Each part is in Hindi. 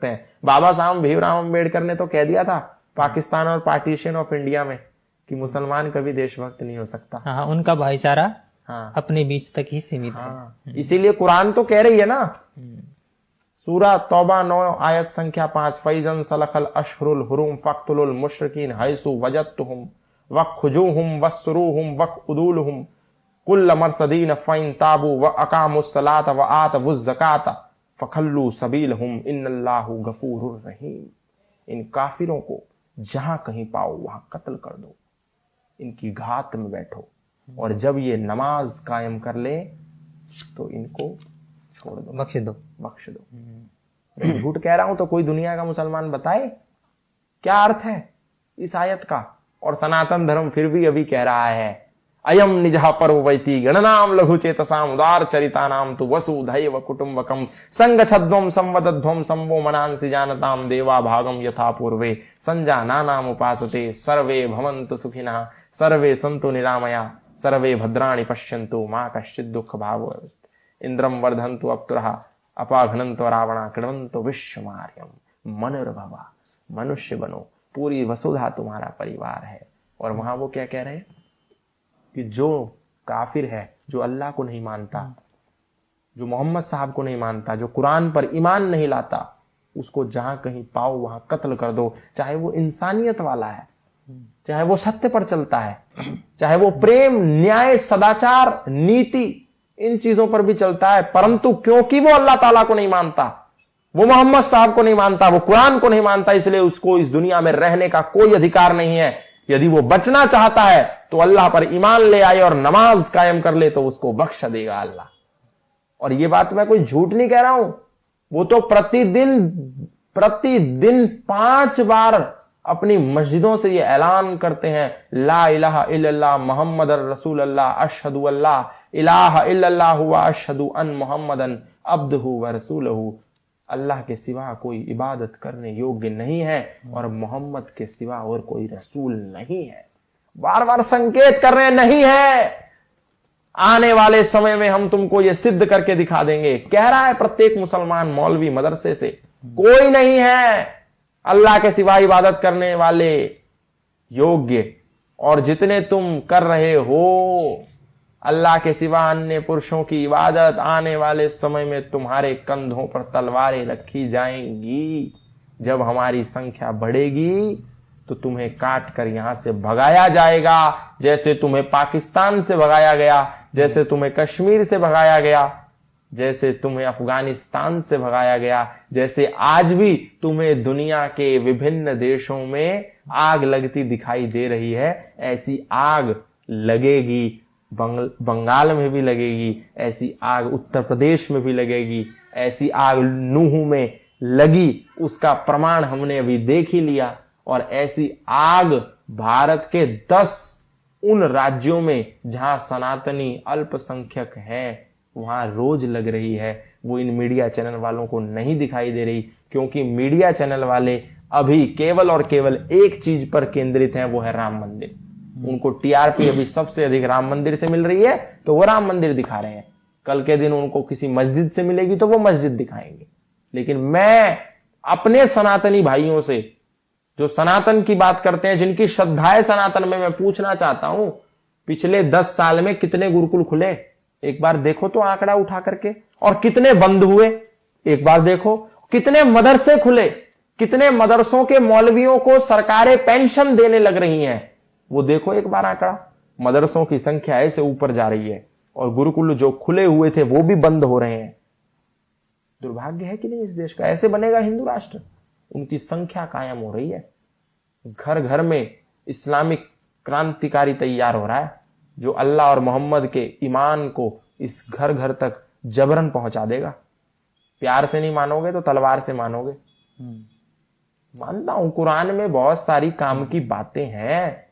सकते हैं। बाबा साहब भीमराव अम्बेडकर ने तो कह दिया था पाकिस्तान और पार्टीशन ऑफ इंडिया में कि मुसलमान कभी देशभक्त नहीं हो सकता। हाँ, उनका भाईचारा हाँ, अपने बीच तक ही सीमित है। इसीलिए कुरान तो कह रही है ना, सूरा तौबा 9 आयत संख्या 5, फैजन सलखल अशहुरुल हुरुम फक्तुलुल मुशरिकीन हैसु वजदतुहुम वखुजूहुम वस्रुहुम वखउदुलहुम कुल्ल मरसदीन फइन ताबू व अकामुस सलात व आतवुज ज़कात फखल्लू सबीलहुम इन्नल्लाहु गफूरुर रहीम। इन काफिरों को जहां कहीं पाओ वहां कत्ल कर दो, इनकी घात में बैठो, और जब ये नमाज कायम कर ले तो इनको छोड़ दो, बख्श दो। मैं झूठ कह रहा हूं तो कोई दुनिया का मुसलमान बताए क्या अर्थ है इस आयत का। और सनातन धर्म फिर भी अभी कह रहा है अयम निजहा पर्ववैति गणनाम लघु चेतसाम उदार चरिता नाम तु वसुधैव कुटुंबकम संगच्छध्वम संवदध्वम संवो मनांसि जानताम देवा भागम यथा पूर्वे संजाना नाम उपासते सर्वे भवन्तु सुखिनः सर्वे सन्तु निरामया सर्वे भद्राणि पश्यन्तु मा कश्चित् दुःख भावो इंद्रम वर्धन्तु अप्तुरः अपाघ्नन्तु रावणा कृण्वन्तु विश्वमार्यम मनुर्भवा। मनुष्य बनो, पूरी वसुधा तुम्हारा परिवार है। और वहां वो क्या कह रहे हैं कि जो काफिर है, जो अल्लाह को नहीं मानता, जो मोहम्मद साहब को नहीं मानता, जो कुरान पर ईमान नहीं लाता, उसको जहां कहीं पाओ वहां कत्ल कर दो। चाहे वो इंसानियत वाला है, चाहे वो सत्य पर चलता है, चाहे वो प्रेम, न्याय, सदाचार, नीति, इन चीजों पर भी चलता है, परंतु क्योंकि वो अल्लाह ताला को नहीं मानता, वो मोहम्मद साहब को नहीं मानता, वो कुरान को नहीं मानता, इसलिए उसको इस दुनिया में रहने का कोई अधिकार नहीं है। यदि वो बचना चाहता है तो अल्लाह पर ईमान ले आए और नमाज कायम कर ले तो उसको बख्श देगा अल्लाह। और ये बात मैं कोई झूठ नहीं कह रहा हूं, वो तो प्रतिदिन 5 बार अपनी मस्जिदों से ये ऐलान करते हैं ला इलाहा इल्लल्लाह मुहम्मदुर रसूलुल्लाह अशहदु अल्ला इलाहा इल्लल्लाह व अशहदु अन मुहम्मदन अब्दुहु व रसूलुहु। अल्लाह के सिवा कोई इबादत करने योग्य नहीं है और मोहम्मद के सिवा और कोई रसूल नहीं है। बार बार संकेत कर रहे हैं नहीं है, आने वाले समय में हम तुमको ये सिद्ध करके दिखा देंगे। कह रहा है प्रत्येक मुसलमान मौलवी मदरसे से, कोई नहीं है अल्लाह के सिवा इबादत करने वाले योग्य, और जितने तुम कर रहे हो अल्लाह के सिवा अन्य पुरुषों की इबादत, आने वाले समय में तुम्हारे कंधों पर तलवारें रखी जाएंगी। जब हमारी संख्या बढ़ेगी तो तुम्हें काट कर यहां से भगाया जाएगा, जैसे तुम्हें पाकिस्तान से भगाया गया, जैसे तुम्हें कश्मीर से भगाया गया, जैसे तुम्हें अफगानिस्तान से भगाया गया, जैसे आज भी तुम्हें दुनिया के विभिन्न देशों में आग लगती दिखाई दे रही है, ऐसी आग लगेगी बंगाल में भी लगेगी, ऐसी आग उत्तर प्रदेश में भी लगेगी, ऐसी आग नूह में लगी उसका प्रमाण हमने अभी देख ही लिया। और ऐसी आग भारत के 10 उन राज्यों में जहां सनातनी अल्पसंख्यक हैं वहां रोज लग रही है। वो इन मीडिया चैनल वालों को नहीं दिखाई दे रही, क्योंकि मीडिया चैनल वाले अभी केवल और केवल एक चीज पर केंद्रित हैं, वो है राम मंदिर। उनको टीआरपी अभी सबसे अधिक राम मंदिर से मिल रही है तो वो राम मंदिर दिखा रहे हैं। कल के दिन उनको किसी मस्जिद से मिलेगी तो वो मस्जिद दिखाएंगे। लेकिन मैं अपने सनातनी भाइयों से जो सनातन की बात करते हैं, जिनकी श्रद्धा है सनातन में, मैं पूछना चाहता हूं पिछले 10 साल में कितने गुरुकुल खुले? एक बार देखो तो आंकड़ा उठा करके। और कितने बंद हुए? एक बार देखो। कितने मदरसे खुले? कितने मदरसों के मौलवियों को सरकारें पेंशन देने लग रही हैं? वो देखो एक बार आंकड़ा। मदरसों की संख्या ऐसे ऊपर जा रही है और गुरुकुल जो खुले हुए थे वो भी बंद हो रहे हैं। दुर्भाग्य है कि नहीं इस देश का? ऐसे बनेगा हिंदू राष्ट्र? उनकी संख्या कायम हो रही है। घर घर में इस्लामिक क्रांतिकारी तैयार हो रहा है, जो अल्लाह और मोहम्मद के ईमान को इस घर घर तक जबरन पहुंचा देगा। प्यार से नहीं मानोगे तो तलवार से मानोगे। मानता हूं कुरान में बहुत सारी काम की बातें हैं,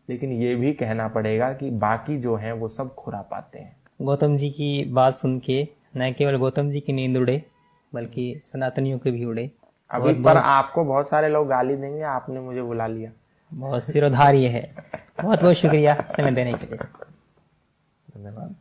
लेकिन ये भी कहना पड़ेगा कि बाकी जो हैं वो सब खुरापाते हैं। गौतम जी की बात सुन के न केवल गौतम जी की नींद उड़े बल्कि सनातनियों के भी उड़े। अभी पर आपको बहुत सारे लोग गाली देंगे, आपने मुझे बुला लिया। बहुत सिरोधार्य है। बहुत बहुत शुक्रिया समय देने के लिए। धन्यवाद।